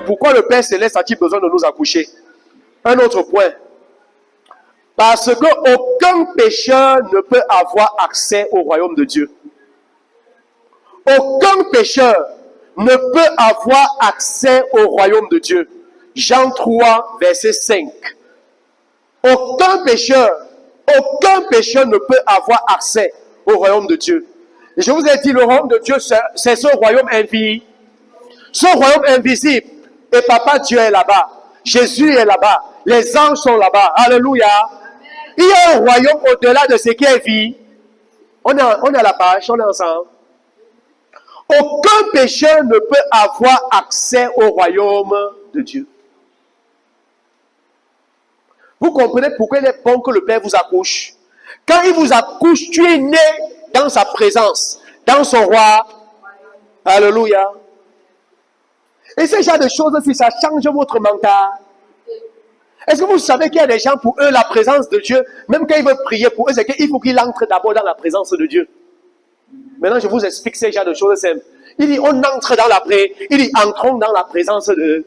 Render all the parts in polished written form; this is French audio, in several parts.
pourquoi le Père Céleste a-t-il besoin de nous accoucher? Un autre point. Parce qu'aucun pécheur ne peut avoir accès au royaume de Dieu. Aucun pécheur ne peut avoir accès au royaume de Dieu. Jean 3, verset 5. Aucun pécheur ne peut avoir accès au royaume de Dieu. Et je vous ai dit, le royaume de Dieu, c'est ce royaume invisible. Ce royaume invisible. Et Papa Dieu est là-bas. Jésus est là-bas. Les anges sont là-bas. Alléluia. Il y a un royaume au-delà de ce qui est vie. On est à la page, on est ensemble. Aucun pécheur ne peut avoir accès au royaume de Dieu. Vous comprenez pourquoi il est bon que le Père vous accouche. Quand il vous accouche, tu es né dans sa présence, dans son roi. Alléluia. Et ce genre de choses, si ça change votre mental. Est-ce que vous savez qu'il y a des gens, pour eux, la présence de Dieu, même quand ils veulent prier pour eux, c'est qu'il faut qu'ils entrent d'abord dans la présence de Dieu. Maintenant, je vous explique ce genre de choses simples. Il dit, on entre dans la prière. Il dit, entrons dans la présence de Dieu.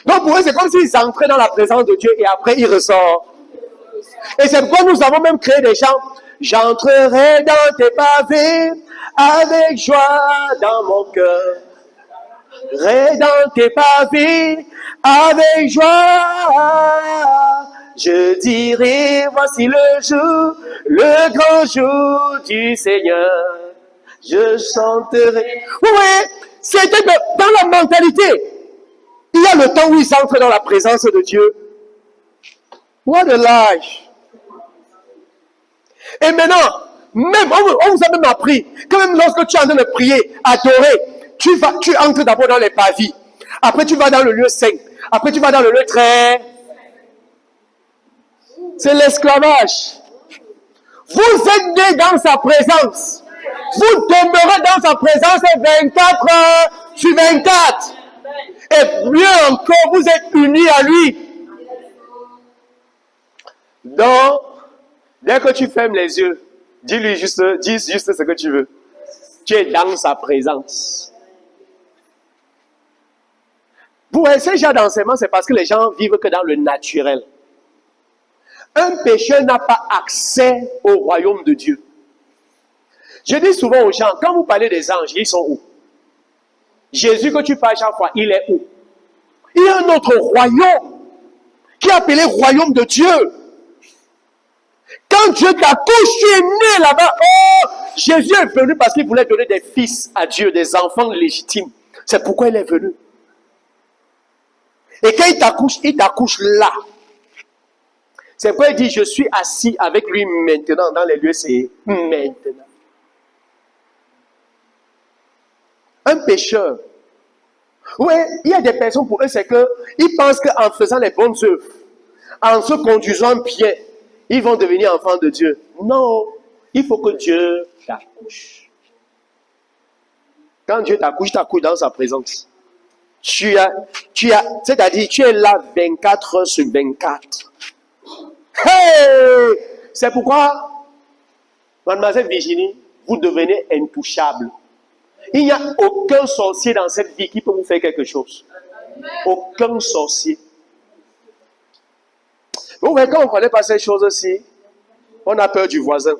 Donc pour eux, c'est comme s'ils entraient dans la présence de Dieu et après ils ressortent. Et c'est pourquoi nous avons même créé des chants. J'entrerai dans tes pavés avec joie dans mon cœur. Dans tes pavés avec joie. Je dirai, voici le jour, le grand jour du Seigneur. Je chanterai. Oui, c'était dans la mentalité. Il y a le temps où ils entrent dans la présence de Dieu. What a life. Et maintenant, même, on vous a même appris que même lorsque tu es en train de prier, adorer, tu entres d'abord dans les pavis. Après, tu vas dans le lieu saint. Après, tu vas dans le lieu très... C'est l'esclavage. Vous êtes nés dans sa présence. Vous demeurez dans sa présence 24 heures sur 24. Et mieux encore, vous êtes unis à lui. Donc, dès que tu fermes les yeux, dis juste ce que tu veux. Tu es dans sa présence. Pour ce genre d'enseignement, c'est parce que les gens vivent que dans le naturel. Un pécheur n'a pas accès au royaume de Dieu. Je dis souvent aux gens, quand vous parlez des anges, ils sont où? Jésus que tu parles chaque fois, il est où? Il y a un autre royaume qui est appelé royaume de Dieu. Quand Dieu t'accouche, tu es né là-bas. Oh, Jésus est venu parce qu'il voulait donner des fils à Dieu, des enfants légitimes. C'est pourquoi il est venu. Et quand il t'accouche là. C'est pourquoi il dit, je suis assis avec lui maintenant dans les lieux, c'est maintenant. Un pécheur. Oui, il y a des personnes pour eux, c'est qu'ils pensent qu'en faisant les bonnes œuvres, en se conduisant bien, ils vont devenir enfants de Dieu. Non, il faut que Dieu t'accouche. Quand Dieu t'accouche dans sa présence. C'est-à-dire, tu es là 24 heures sur 24. Hey! C'est pourquoi, mademoiselle Virginie, vous devenez intouchable. Il n'y a aucun sorcier dans cette vie qui peut vous faire quelque chose. Aucun sorcier. Vous voyez, quand on ne connaît pas ces choses-ci, on a peur du voisin.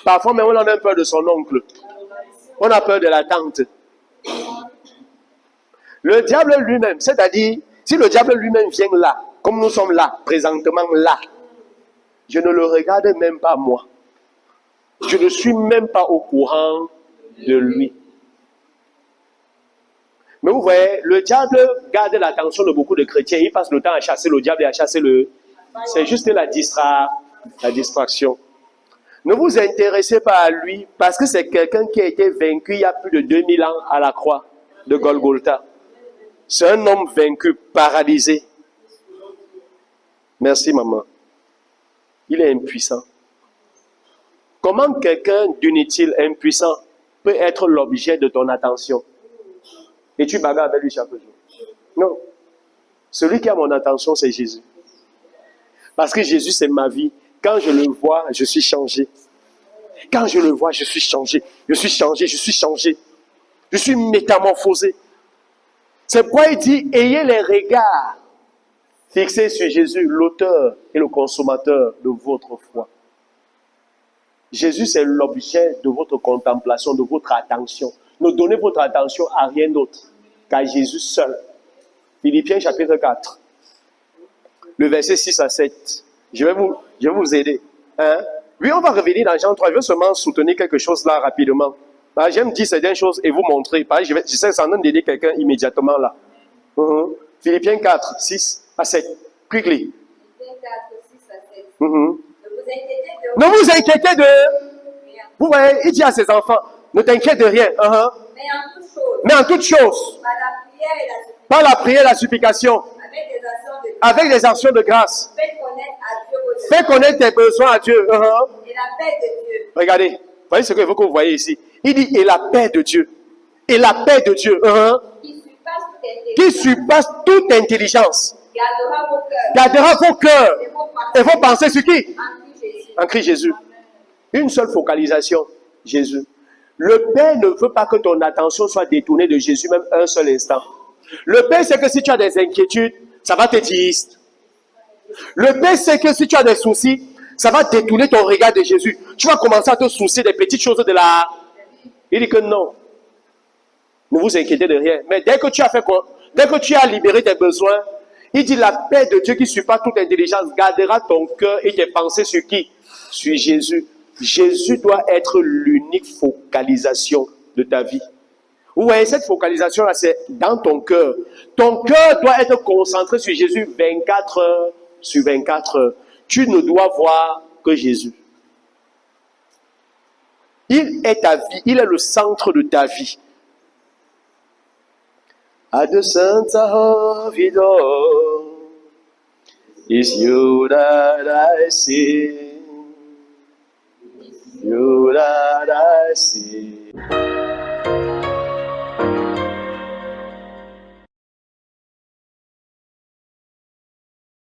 Parfois, même on en a peur de son oncle. On a peur de la tante. Le diable lui-même, c'est-à-dire, si le diable lui-même vient là, comme nous sommes là, présentement là, je ne le regarde même pas moi. Je ne suis même pas au courant de lui. Mais vous voyez, le diable garde l'attention de beaucoup de chrétiens. Il passe le temps à chasser le diable et à chasser le... C'est juste la distraction. Ne vous intéressez pas à lui parce que c'est quelqu'un qui a été vaincu il y a plus de 2000 ans à la croix de Golgotha. C'est un homme vaincu, paralysé. Merci maman. Il est impuissant. Comment quelqu'un d'inutile, impuissant, peut être l'objet de ton attention? Et tu bagarres avec lui chaque jour. Non. Celui qui a mon attention, c'est Jésus. Parce que Jésus, c'est ma vie. Quand je le vois, je suis changé. Quand je le vois, je suis changé. Je suis changé, je suis changé. Je suis métamorphosé. C'est pourquoi il dit, ayez les regards fixés sur Jésus, l'auteur et le consommateur de votre foi. Jésus, c'est l'objet de votre contemplation, de votre attention. Ne donnez votre attention à rien d'autre qu'à Jésus seul. Philippiens chapitre 4, le verset 6 à 7. Je vais vous aider. Hein? Oui, on va revenir dans Jean 3. Je vais seulement soutenir quelque chose là rapidement. J'aime dire certaines choses et vous montrer. Je sais en train d'aider quelqu'un immédiatement là. Philippiens 4, 6 à 7. Quickly. Philippiens 4, 6 à 7. Ne vous inquiétez de... Vous voyez, il dit à ses enfants, ne t'inquiète de rien. Mais en toute chose, par la prière et la supplication, avec des actions de grâce, fais connaître tes besoins à Dieu. Et la paix de Dieu. Regardez, voyez ce qu'il faut que vous voyez ici. Il dit, et la paix de Dieu. Et la paix de Dieu. Qui surpasse toute intelligence. Gardera vos cœurs et vos pensées sur qui? En Christ Jésus. Une seule focalisation, Jésus. Le Père ne veut pas que ton attention soit détournée de Jésus même un seul instant. Le Père sait que si tu as des inquiétudes, ça va te distraire. Le Père sait que si tu as des soucis, ça va détourner ton regard de Jésus. Tu vas commencer à te soucier des petites choses de la... Il dit que non. Ne vous inquiétez de rien. Mais dès que tu as fait quoi? Dès que tu as libéré tes besoins, il dit la paix de Dieu qui surpasse toute intelligence gardera ton cœur et tes pensées sur qui? Sur Jésus. Jésus doit être l'unique focalisation de ta vie. Vous voyez, cette focalisation-là, c'est dans ton cœur. Ton cœur doit être concentré sur Jésus 24 heures sur 24 heures. Tu ne dois voir que Jésus. Il est ta vie, il est le centre de ta vie. At the center of it all is you that I see. You that I see.